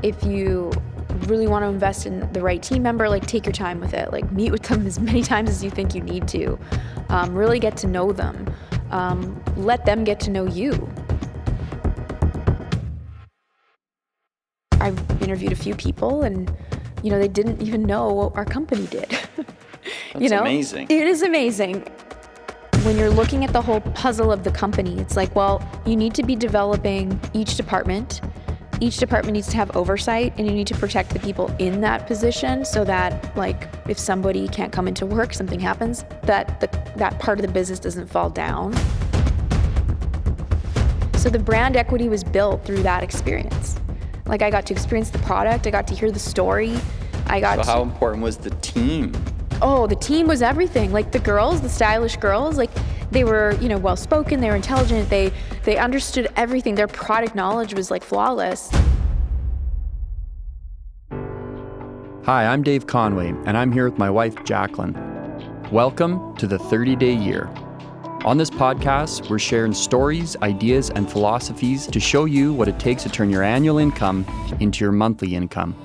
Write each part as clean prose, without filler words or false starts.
if you really want to invest in the right team member, like take your time with it. Like meet with them as many times as you think you need to. Really get to know them. Let them get to know you. I've interviewed a few people and, they didn't even know what our company did. That's amazing. It is amazing. When you're looking at the whole puzzle of the company, it's like, well, you need to be developing each department. Each department needs to have oversight, and you need to protect the people in that position so that, like, if somebody can't come into work, something happens, that part of the business doesn't fall down. So the brand equity was built through that experience. Like, I got to experience the product, I got to hear the story, how important was the team? Oh, the team was everything. Like the girls, the stylish girls, like they were, well-spoken, they were intelligent, they understood everything. Their product knowledge was like flawless. Hi, I'm Dave Conway, and I'm here with my wife, Jacqueline. Welcome to the 30-Day Year. On this podcast, we're sharing stories, ideas, and philosophies to show you what it takes to turn your annual income into your monthly income.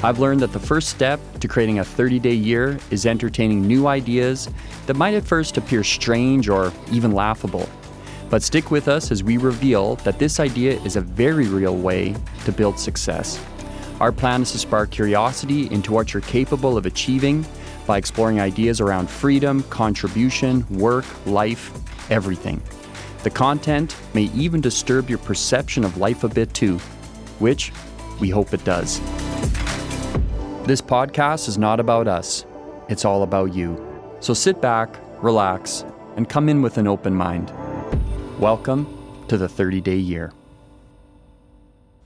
I've learned that the first step to creating a 30-day year is entertaining new ideas that might at first appear strange or even laughable. But stick with us as we reveal that this idea is a very real way to build success. Our plan is to spark curiosity into what you're capable of achieving by exploring ideas around freedom, contribution, work, life, everything. The content may even disturb your perception of life a bit too, which we hope it does. This podcast is not about us, it's all about you. So sit back, relax, and come in with an open mind. Welcome to the 30-Day Year.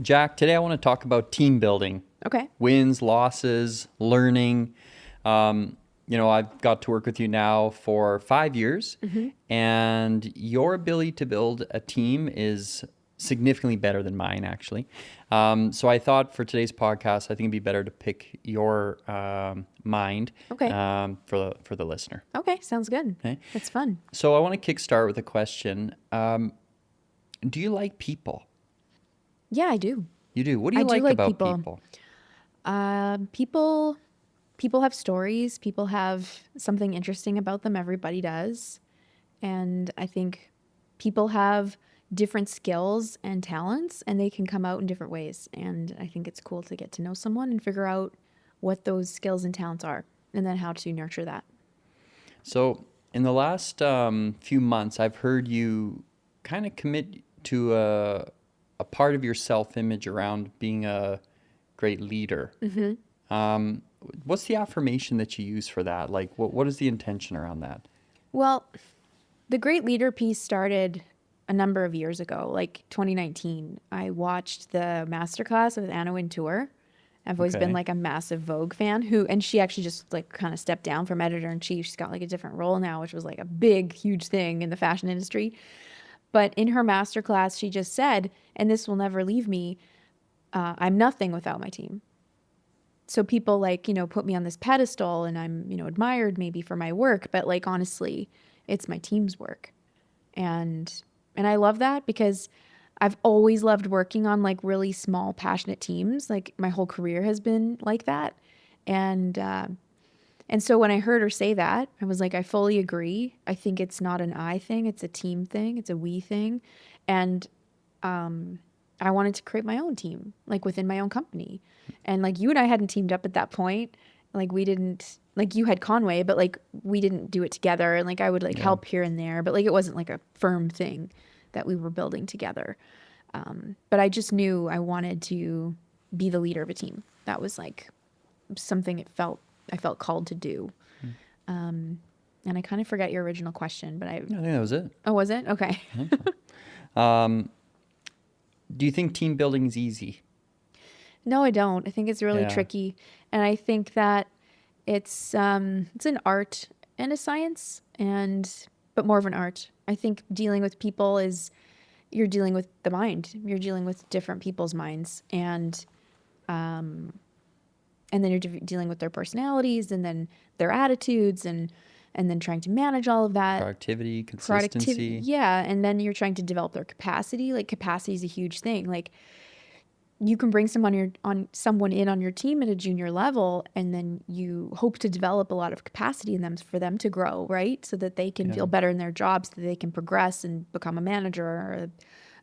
Jacq, today I want to talk about team building. Okay. Wins, losses, learning. I've got to work with you now for 5 years, and your ability to build a team is significantly better than mine, actually. So I thought for today's podcast, I think it'd be better to pick your mind for the listener. Okay, sounds good. Okay. It's fun. So I want to kickstart with a question. Do you like people? Yeah, I do. You do? What do you like about people? People have stories. People have something interesting about them. Everybody does. And I think people have different skills and talents, and they can come out in different ways. And I think it's cool to get to know someone and figure out what those skills and talents are, and then how to nurture that. So in the last few months, I've heard you kind of commit to a part of your self-image around being a great leader. What's the affirmation that you use for that? Like, what is the intention around that? Well, the great leader piece started a number of years ago, like 2019. I watched the masterclass with Anna Wintour. I've always been like a massive Vogue fan and she actually just like kind of stepped down from editor-in-chief. She's got like a different role now, which was like a big, huge thing in the fashion industry. But in her masterclass, she just said, and this will never leave me, I'm nothing without my team. So people put me on this pedestal and I'm, admired maybe for my work, but like, honestly, it's my team's work. And I love that because I've always loved working on like really small, passionate teams. Like my whole career has been like that. And so when I heard her say that, I was like, I fully agree. I think it's not an I thing. It's a team thing. It's a we thing. And I wanted to create my own team, like within my own company. And like you and I hadn't teamed up at that point. Like we didn't, like you had Conway, but like we didn't do it together. And like I would help here and there, but like it wasn't like a firm thing that we were building together. But I just knew I wanted to be the leader of a team. That was like something I felt called to do. And I kind of forget your original question, but I think that was it. Oh, was it? Okay. Do you think team building is easy? No, I don't. I think it's really tricky. And I think that it's an art and a science, but more of an art. I think dealing with people you're dealing with the mind. You're dealing with different people's minds. And then you're dealing with their personalities and then their attitudes and then trying to manage all of that. Productivity, consistency. Yeah. And then you're trying to develop their capacity. Like capacity is a huge thing. Like you can bring someone in on your team at a junior level, and then you hope to develop a lot of capacity in them for them to grow, right? So that they can feel better in their jobs, so that they can progress and become a manager or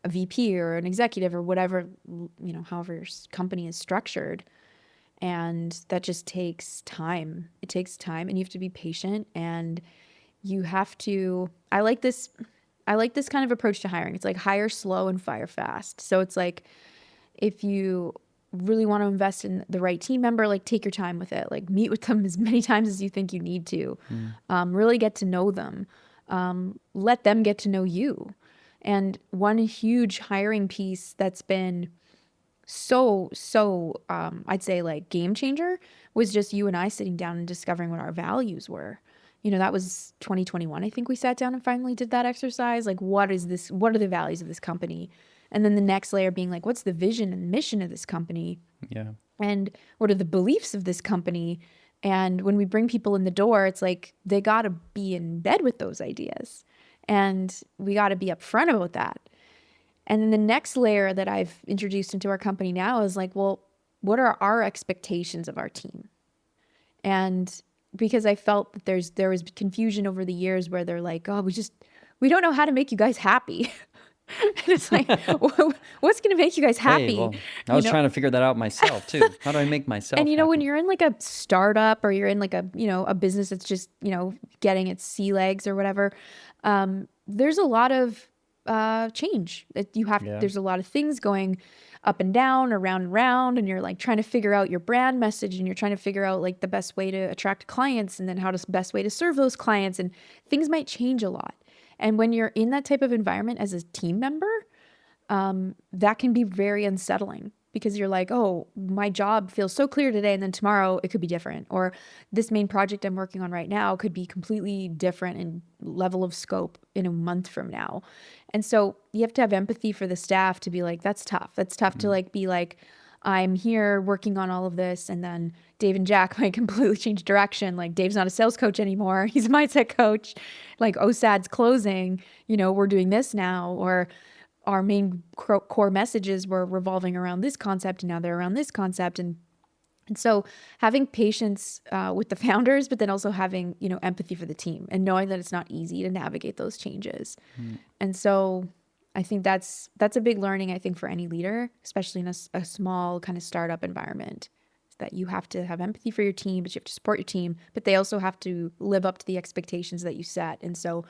a VP or an executive or whatever, however your company is structured. And that just takes time. It takes time, and you have to be patient, and you have to, I like this kind of approach to hiring. It's like hire slow and fire fast. So it's like, if you really want to invest in the right team member, like take your time with it, like meet with them as many times as you think you need to, really get to know them, let them get to know you. And one huge hiring piece that's been so I'd say like game changer was just you and I sitting down and discovering what our values were. That was 2021. I think we sat down and finally did that exercise. Like, what are the values of this company? And then the next layer being like, what's the vision and mission of this company? Yeah. And what are the beliefs of this company? And when we bring people in the door, it's like, they got to be in bed with those ideas. And we got to be upfront about that. And then the next layer that I've introduced into our company now is like, well, what are our expectations of our team? And because I felt that there was confusion over the years where they're like, oh, we don't know how to make you guys happy. And it's like, what's going to make you guys happy? Hey, well, I was trying to figure that out myself too. How do I make myself And happy? when you're in like a startup, or you're in like a business that's just, getting its sea legs or whatever, there's a lot of change that you have. There's a lot of things going up and down, around and round, and you're like trying to figure out your brand message, and you're trying to figure out like the best way to attract clients, and then best way to serve those clients, and things might change a lot. And when you're in that type of environment as a team member, that can be very unsettling, because you're like, oh, my job feels so clear today, and then tomorrow it could be different. Or this main project I'm working on right now could be completely different in level of scope in a month from now. And so you have to have empathy for the staff to be like, that's tough. That's tough to like be like, I'm here working on all of this, and then Dave and Jacq might completely change direction. Like, Dave's not a sales coach anymore. He's a mindset coach. Like, OSAD's closing, we're doing this now. Or our main core messages were revolving around this concept, and now they're around this concept. And so having patience with the founders, but then also having, empathy for the team, and knowing that it's not easy to navigate those changes. And so I think that's a big learning, I think, for any leader, especially in a small kind of startup environment, that you have to have empathy for your team, but you have to support your team, but they also have to live up to the expectations that you set. And so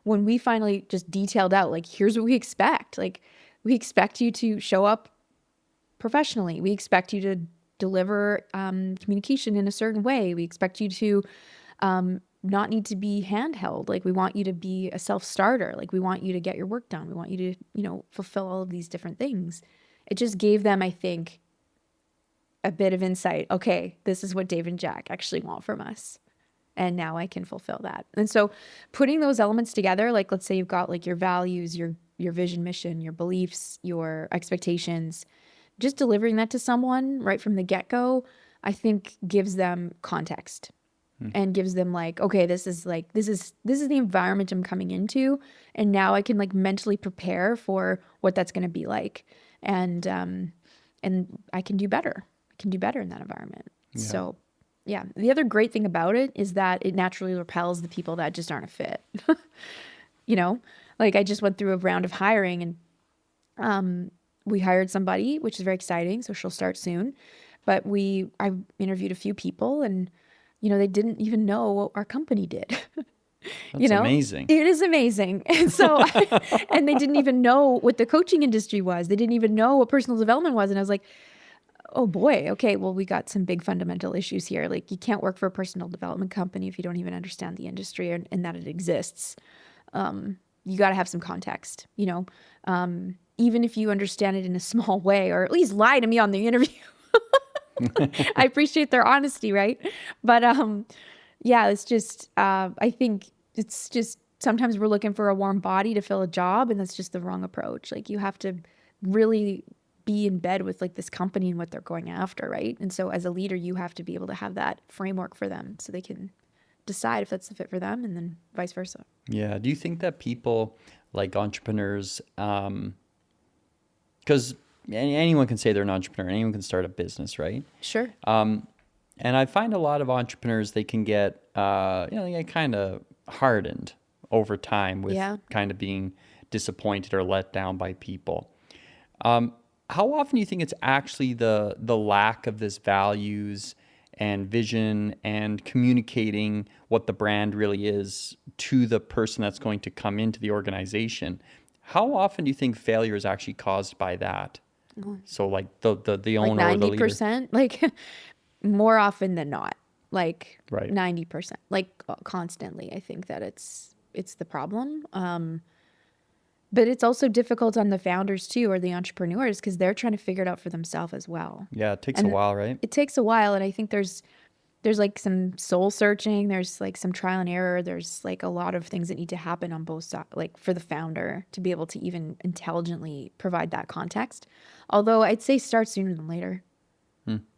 when we finally just detailed out, like, here's what we expect. Like, we expect you to show up professionally. We expect you to deliver communication in a certain way. We expect you to not need to be handheld. Like, we want you to be a self-starter. Like, we want you to get your work done. We want you to, fulfill all of these different things. It just gave them, I think, a bit of insight. Okay, this is what Dave and Jacq actually want from us. And now I can fulfill that. And so putting those elements together, like, let's say you've got like your values, your vision, mission, your beliefs, your expectations, just delivering that to someone right from the get-go, I think gives them context and gives them like, okay, this is the environment I'm coming into. And now I can like mentally prepare for what that's going to be like. And I can do better. I can do better in that environment. Yeah. So yeah. The other great thing about it is that it naturally repels the people that just aren't a fit. Like, I just went through a round of hiring, and we hired somebody, which is very exciting. So she'll start soon. But I interviewed a few people, and, they didn't even know what our company did. That's amazing. It is amazing. And so, and they didn't even know what the coaching industry was. They didn't even know what personal development was. And I was like, oh boy, okay, well, we got some big fundamental issues here. Like, you can't work for a personal development company if you don't even understand the industry and that it exists. You got to have some context, even if you understand it in a small way, or at least lie to me on the interview. I appreciate their honesty, right? But yeah, it's just, I think it's just, sometimes we're looking for a warm body to fill a job, and that's just the wrong approach. Like, you have to really be in bed with like this company and what they're going after, right? And so as a leader, you have to be able to have that framework for them so they can decide if that's the fit for them, and then vice versa. Yeah. Do you think that people, like entrepreneurs, because anyone can say they're an entrepreneur. Anyone can start a business, right? Sure. And I find a lot of entrepreneurs, they can get, they get kind of hardened over time with kind of being disappointed or let down by people. How often do you think it's actually the lack of this values and vision and communicating what the brand really is to the person that's going to come into the organization? How often do you think failure is actually caused by that? So like the owner like or the leader? 90%, like more often than not, like Right. 90%, like constantly. I think that it's the problem. But it's also difficult on the founders too, or the entrepreneurs, because they're trying to figure it out for themselves as well. Yeah, it takes a while, right? It takes a while, and I think there's like some soul searching, there's like some trial and error, there's like a lot of things that need to happen on both sides, like for the founder to be able to even intelligently provide that context. Although I'd say start sooner than later.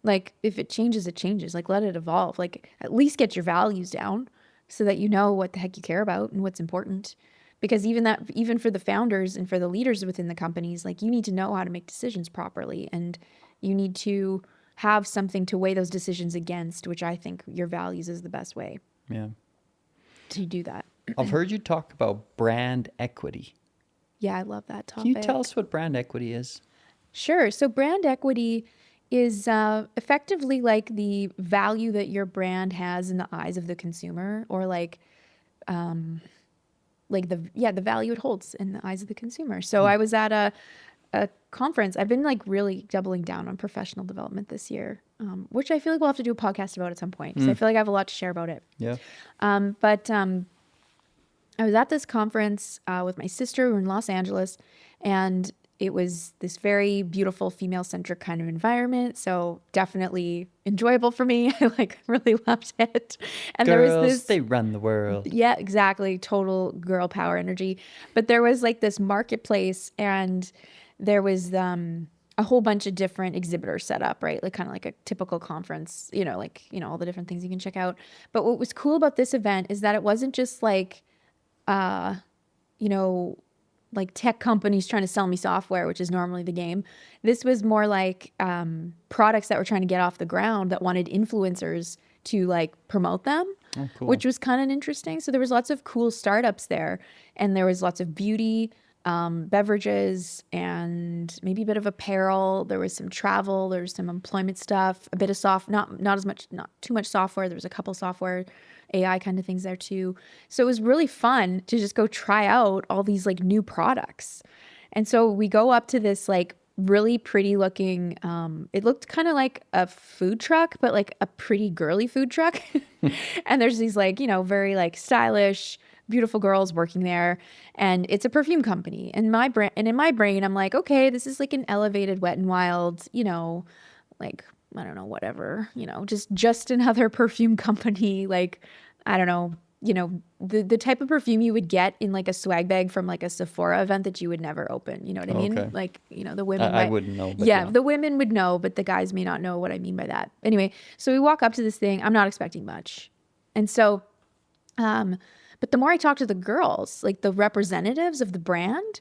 Like if it changes, it changes. Like let it evolve. Like at least get your values down so that you know what the heck you care about and what's important. Because even for the founders and for the leaders within the companies, like you need to know how to make decisions properly, and you need to have something to weigh those decisions against, which I think your values is the best way to do that. I've heard you talk about brand equity. Yeah, I love that topic. Can you tell us what brand equity is? Sure. So brand equity is effectively like the value that your brand has in the eyes of the consumer, or like the value it holds in the eyes of the consumer. So I was at a conference. I've been like really doubling down on professional development this year, which I feel like we'll have to do a podcast about at some point, because I feel like I have a lot to share about it. Yeah. But I was at this conference with my sister. We were in Los Angeles, and it was this very beautiful female-centric kind of environment. So definitely enjoyable for me. I like really loved it. And Girls, there was this, they run the world. yeah, exactly. Total girl power energy. But there was like this marketplace, and there was a whole bunch of different exhibitors set up, right? Like kind of like a typical conference, all the different things you can check out. But what was cool about this event is that it wasn't just like, like tech companies trying to sell me software, which is normally the game. This was more like products that were trying to get off the ground that wanted influencers to like promote them, which was kind of interesting. So there was lots of cool startups there, and there was lots of beauty, beverages, and maybe a bit of apparel. There was some travel, there was some employment stuff, a bit of not too much software. There was a couple software, AI kind of things there too. So it was really fun to just go try out all these like new products. And so we go up to this like really pretty looking, it looked kind of like a food truck, but like a pretty girly food truck. And there's these like, very like stylish, beautiful girls working there, and it's a perfume company. And in my brain, I'm like, okay, this is like an elevated Wet n Wild, like, I don't know, whatever, just another perfume company. Like, I don't know, the type of perfume you would get in like a swag bag from like a Sephora event that you would never open. You know what I mean? Okay. Like, the women. I wouldn't know. But yeah, the women would know, but the guys may not know what I mean by that. Anyway, so we walk up to this thing. I'm not expecting much. And so, but the more I talked to the girls, like the representatives of the brand,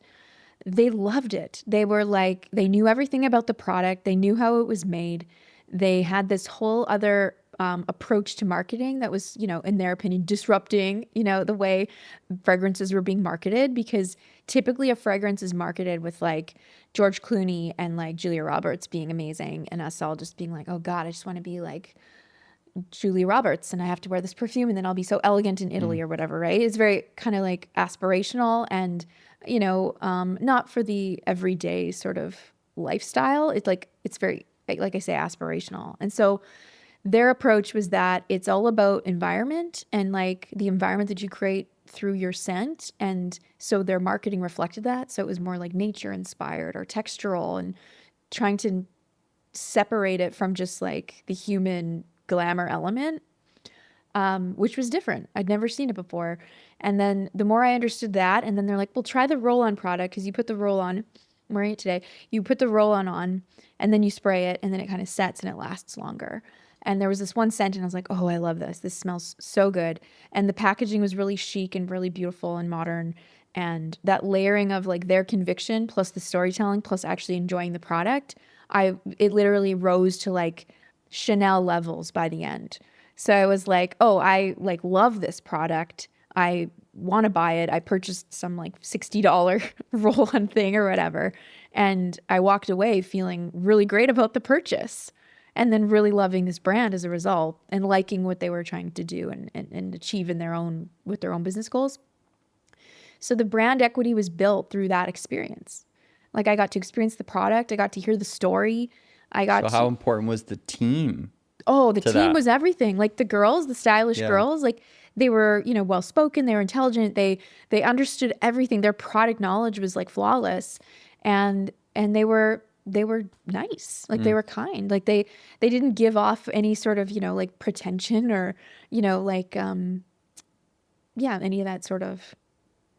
they loved it. They were like, they knew everything about the product. They knew how it was made. They had this whole other approach to marketing that was, in their opinion, disrupting, the way fragrances were being marketed, because typically a fragrance is marketed with like George Clooney and like Julia Roberts being amazing, and us all just being like, oh God, I just want to be like Julia Roberts, and I have to wear this perfume, and then I'll be so elegant in Italy or whatever, right? It's very kind of like aspirational, and not for the everyday sort of lifestyle. It's very, like I say, aspirational. And so their approach was that it's all about environment, and like the environment that you create through your scent. And so their marketing reflected that. So it was more like nature inspired or textural, and trying to separate it from just like the human glamour element, which was different. I'd never seen it before. And then the more I understood that, and then they're like, well, try the roll-on product, because you put the roll-on, I'm wearing it today, you put the roll-on on, and then you spray it, and then it kind of sets and it lasts longer. And there was this one scent, and I was like, oh, I love this. This smells so good. And the packaging was really chic and really beautiful and modern. And that layering of like their conviction plus the storytelling plus actually enjoying the product, it literally rose to like Chanel levels by the end. So I was like, oh, I like love this product. I want to buy it. I purchased some like $60 roll-on thing or whatever. And I walked away feeling really great about the purchase and then really loving this brand as a result and liking what they were trying to do and achieve with their own business goals. So the brand equity was built through that experience. Like I got to experience the product. I got to hear the story. So how important was the team? Oh, the team was everything. Like the girls, the stylish girls, like they were, well-spoken, they were intelligent, they understood everything. Their product knowledge was like flawless. And they were nice. Like they were kind. Like they didn't give off any sort of, like pretension or, like any of that sort of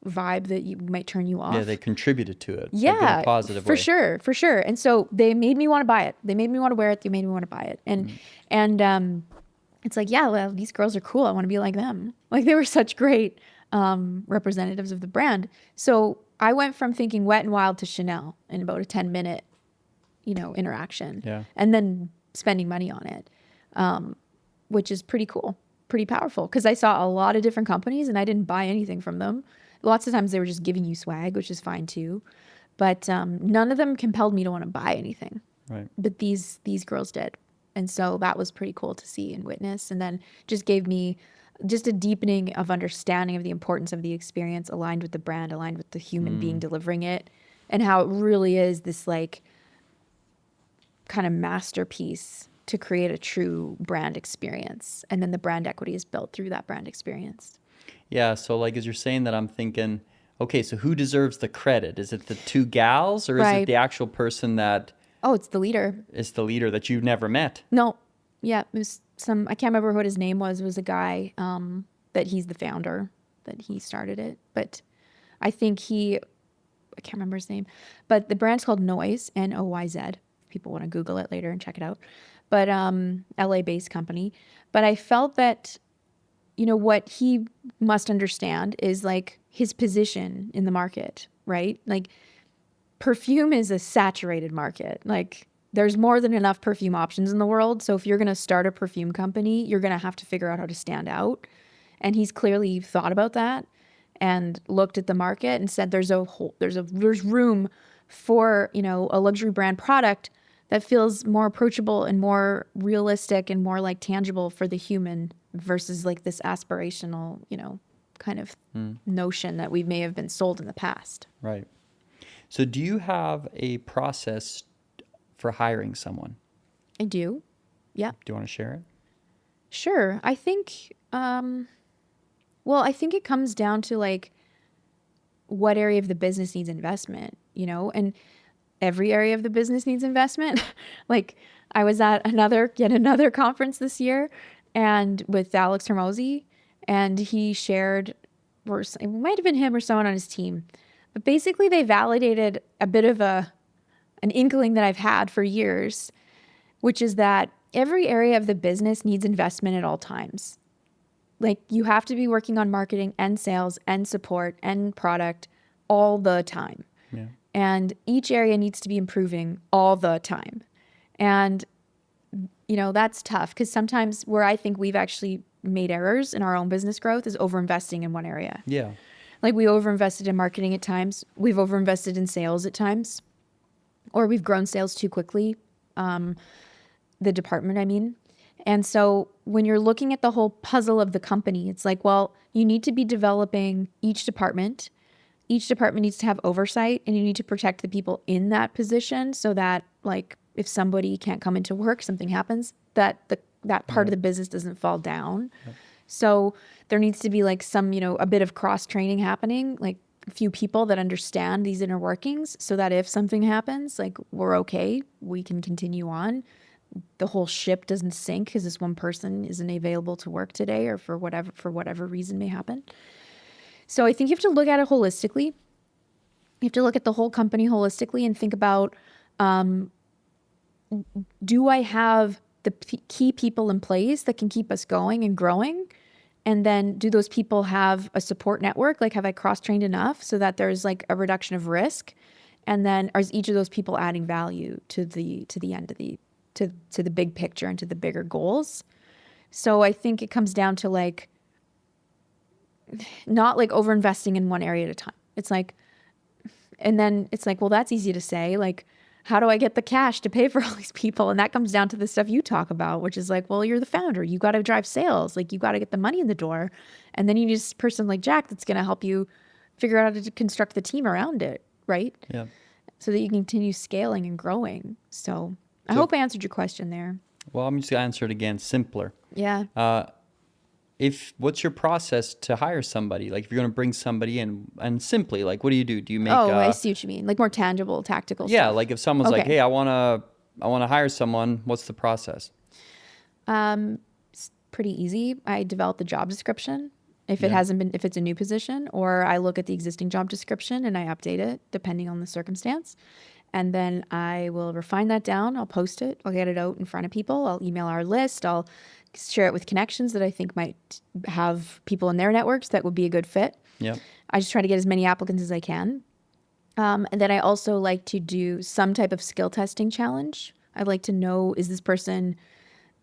vibe that might turn you off. Yeah, they contributed to it. Yeah, like in a positive way. For sure. And so they made me want to buy it. They made me want to wear it. They made me want to buy it. And it's like, yeah, well, these girls are cool. I want to be like them. Like they were such great representatives of the brand. So I went from thinking Wet and Wild to Chanel in about a 10-minute, interaction. Yeah. And then spending money on it, which is pretty cool, pretty powerful. Because I saw a lot of different companies and I didn't buy anything from them. Lots of times they were just giving you swag, which is fine too. But none of them compelled me to want to buy anything. Right. But these girls did. And so that was pretty cool to see and witness. And then just gave me just a deepening of understanding of the importance of the experience aligned with the brand, aligned with the human being delivering it, and how it really is this like kind of masterpiece to create a true brand experience. And then the brand equity is built through that brand experience. Yeah, so like as you're saying that, I'm thinking, okay, so who deserves the credit? Is it the two gals or is it the actual person that... Oh, it's the leader. It's the leader that you've never met? No. Yeah, it was I can't remember what his name was. It was a guy that he's the founder, that he started it. But I think I can't remember his name. But the brand's called NOYZ, NOYZ. People want to Google it later and check it out. But LA-based company. But I felt that... what he must understand is like his position in the market, right? Like perfume is a saturated market. Like there's more than enough perfume options in the world. So if you're going to start a perfume company, you're going to have to figure out how to stand out. And he's clearly thought about that and looked at the market and said there's room for, a luxury brand product that feels more approachable and more realistic and more like tangible for the human versus like this aspirational, kind of notion that we may have been sold in the past. Right. So do you have a process for hiring someone? I do. Yeah. Do you want to share it? Sure. I think, I think it comes down to like what area of the business needs investment, and every area of the business needs investment. Like I was at yet another conference this year and with Alex Hermosi, and he shared, or it might have been him or someone on his team, but basically they validated a bit of an inkling that I've had for years, which is that every area of the business needs investment at all times. Like you have to be working on marketing and sales and support and product all the time. Yeah. And each area needs to be improving all the time. And, that's tough because sometimes where I think we've actually made errors in our own business growth is overinvesting in one area. Yeah. Like we overinvested in marketing at times. We've overinvested in sales at times. Or we've grown sales too quickly. The department, I mean. And so when you're looking at the whole puzzle of the company, it's like, well, you need to be developing each department. Each department needs to have oversight, and you need to protect the people in that position so that, like, if somebody can't come into work, something happens, that part of the business doesn't fall down. Yep. So there needs to be like some, a bit of cross training happening, like a few people that understand these inner workings so that if something happens, like we're okay, we can continue on. The whole ship doesn't sink because this one person isn't available to work today or for whatever reason may happen. So I think you have to look at it holistically. You have to look at the whole company holistically and think about, do I have the key people in place that can keep us going and growing? And then do those people have a support network? Like, have I cross-trained enough so that there's like a reduction of risk? And then is each of those people adding value to the end of to the big picture and to the bigger goals? So I think it comes down to like not like over investing in one area at a time. It's like, and then it's like, well, that's easy to say. Like, how do I get the cash to pay for all these people? And that comes down to the stuff you talk about, which is like, well, you're the founder. You got to drive sales. Like, you got to get the money in the door. And then you need a person like Jacq that's going to help you figure out how to construct the team around it, right? Yeah. So that you can continue scaling and growing. So I hope I answered your question there. Well, I'm just going to answer it again, simpler. Yeah. What's your process to hire somebody? Like, if you're going to bring somebody in, and simply, like, what do? Do you make? I see what you mean. Like more tangible, tactical yeah, stuff. like if someone's like, hey, I want to hire someone. What's the process? It's pretty easy. I develop the job description. If it's a new position, or I look at the existing job description and I update it depending on the circumstance. And then I will refine that down. I'll post it. I'll get it out in front of people. I'll email our list. I'll share it with connections that I think might have people in their networks that would be a good fit. Yeah. I just try to get as many applicants as I can. And then I also like to do some type of skill testing challenge. I like to know, is this person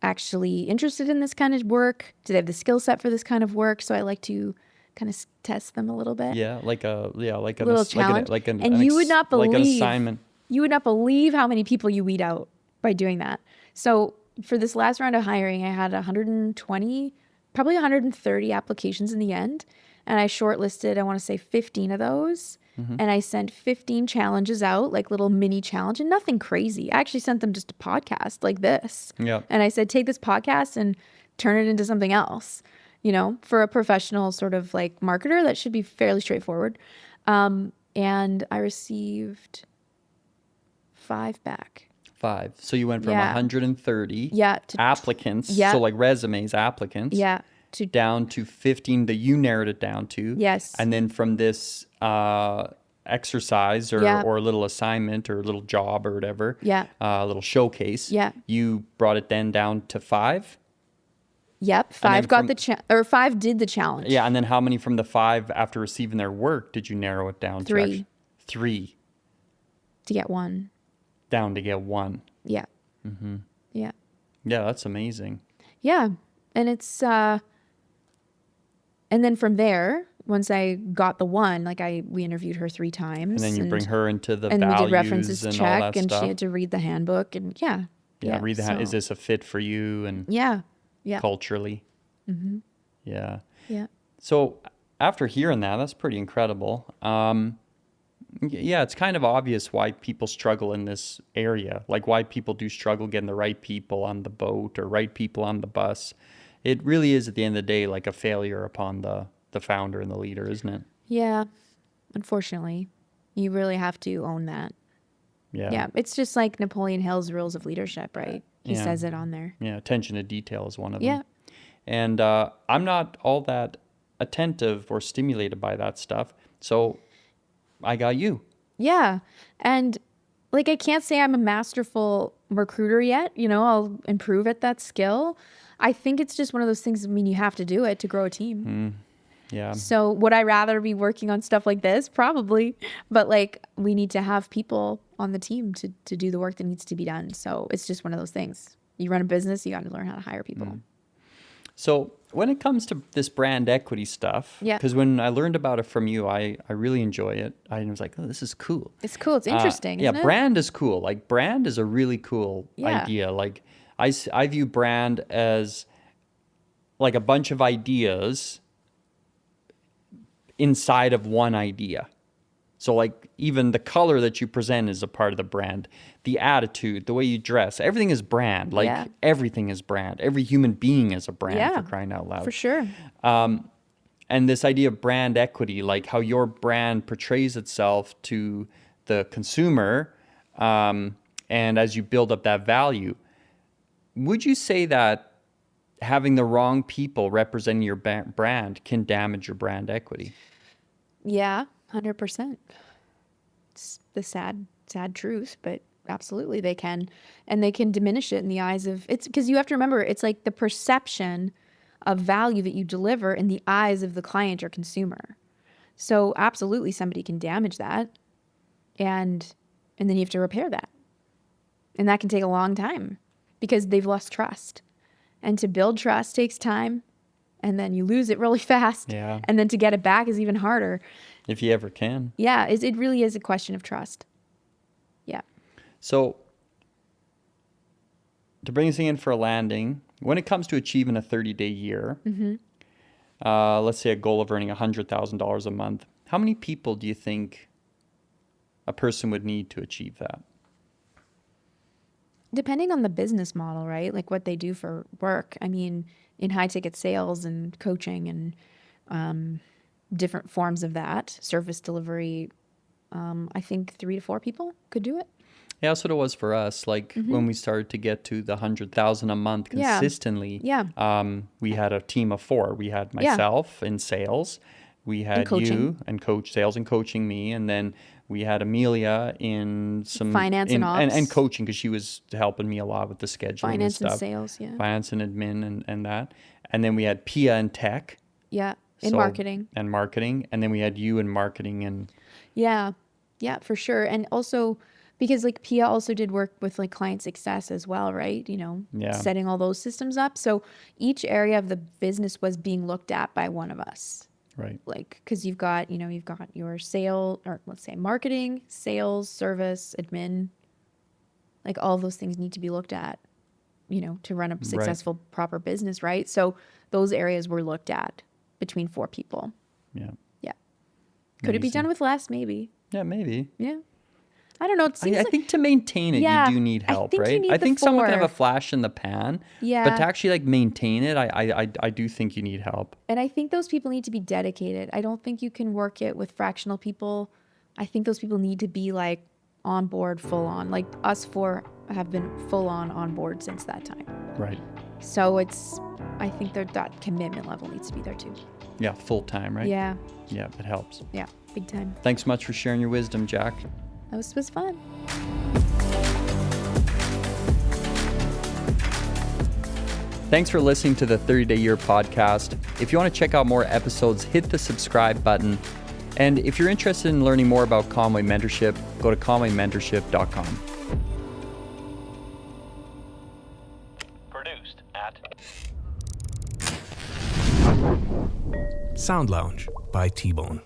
actually interested in this kind of work? Do they have the skill set for this kind of work? So I like to kind of test them a little bit. Yeah, like a little challenge. And you would not believe, like an assignment. You would not believe how many people you weed out by doing that. So for this last round of hiring, I had 120, probably 130 applications in the end. And I shortlisted, I want to say 15 of those. Mm-hmm. And I sent 15 challenges out, like little mini challenge, and nothing crazy. I actually sent them just a podcast like this. Yeah. And I said, take this podcast and turn it into something else. You know, for a professional sort of like marketer, that should be fairly straightforward. And I received 5 back. 5. So you went from 130 applicants, so like resumes, applicants, down to 15 that you narrowed it down to. Yes. And then from this exercise or a little assignment or a little job or whatever, a little showcase, you brought it then down to 5? Yep, 5 got the 5 did the challenge. Yeah, and then how many from the 5 after receiving their work did you narrow it down 3. to? 3. To get 1. Down to get 1. Yeah. Mm-hmm. Yeah. Yeah, that's amazing. Yeah, and it's and then from there, once I got the 1, like we interviewed her 3 times. And then you bring her into the and values we did references and check, all that and stuff. she had to read the handbook, and read the is this a fit for you and culturally? Mm-hmm. Yeah. Yeah. So after hearing that, that's pretty incredible. Yeah, it's kind of obvious why people struggle in this area, like why people do struggle getting the right people on the boat or right people on the bus. It really is, at the end of the day, like a failure upon the founder and the leader, isn't it? Yeah, unfortunately. You really have to own that. Yeah. Yeah, it's just like Napoleon Hill's rules of leadership, right? He says it on there. Yeah, attention to detail is one of them. Yeah. And I'm not all that attentive or stimulated by that stuff. So I got you. Yeah. And like, I can't say I'm a masterful recruiter yet. You know, I'll improve at that skill. I think it's just one of those things, I mean, you have to do it to grow a team. Yeah. So would I rather be working on stuff like this? Probably. But like, we need to have people on the team to do the work that needs to be done. So it's just one of those things. You run a business, you got to learn how to hire people. So when it comes to this brand equity stuff, because when I learned about it from you, I really enjoy it. I was like, oh, this is cool. It's cool. It's interesting. Isn't it? Brand is cool. Like, brand is a really cool idea. Like, I view brand as like a bunch of ideas inside of one idea. So like, even the color that you present is a part of the brand. The attitude, the way you dress, everything is brand. Like, everything is brand. Every human being is a brand, for crying out loud. For sure. And this idea of brand equity, like how your brand portrays itself to the consumer, and as you build up that value, would you say that having the wrong people representing your brand can damage your brand equity? Yeah, 100%. It's the sad truth, but absolutely they can. And they can diminish it in the eyes of, it's because you have to remember, it's like the perception of value that you deliver in the eyes of the client or consumer. So absolutely somebody can damage that, and then you have to repair that. And that can take a long time because they've lost trust. And to build trust takes time, and then you lose it really fast. Yeah. And then to get it back is even harder. If you ever can. Yeah, it really is a question of trust. Yeah. So to bring us in for a landing, when it comes to achieving a 30-day year, let's say a goal of earning $100,000 a month, how many people do you think a person would need to achieve that? Depending on the business model, right? Like what they do for work. I mean, in high ticket sales and coaching and different forms of that, service delivery, I think 3 to 4 people could do it. Yeah, that's what it was for us. Like when we started to get to the 100,000 a month consistently, we had a team of 4. We had myself in sales, we had you and sales and coaching me, and then we had Amelia in some finance and ops and coaching, because she was helping me a lot with the scheduling finance and stuff. and sales, finance and admin and that. And then we had Pia in tech. Yeah, in marketing. And marketing. And then we had you in marketing and... Yeah, for sure. And also because like Pia also did work with like client success as well, right? You know, setting all those systems up. So each area of the business was being looked at by one of us. Right. Like, because you've got your sale, or let's say marketing, sales, service, admin, like all those things need to be looked at, to run a successful, proper business, right? So those areas were looked at between 4 people. Yeah. Yeah. Could it be done with less? Maybe. Yeah, maybe. Yeah. I don't know. It seems I think to maintain it, you do need help, right? I think someone can have a flash in the pan, but to actually like maintain it, I do think you need help. And I think those people need to be dedicated. I don't think you can work it with fractional people. I think those people need to be like on board, full on. Like us 4 have been full on board since that time. Right. So I think that commitment level needs to be there too. Yeah, full time, right? Yeah. Yeah, it helps. Yeah, big time. Thanks so much for sharing your wisdom, Jacq. That was fun. Thanks for listening to the 30-Day Year podcast. If you want to check out more episodes, hit the subscribe button. And if you're interested in learning more about Conway Mentorship, go to conwaymentorship.com. Produced at Sound Lounge by T-Bone.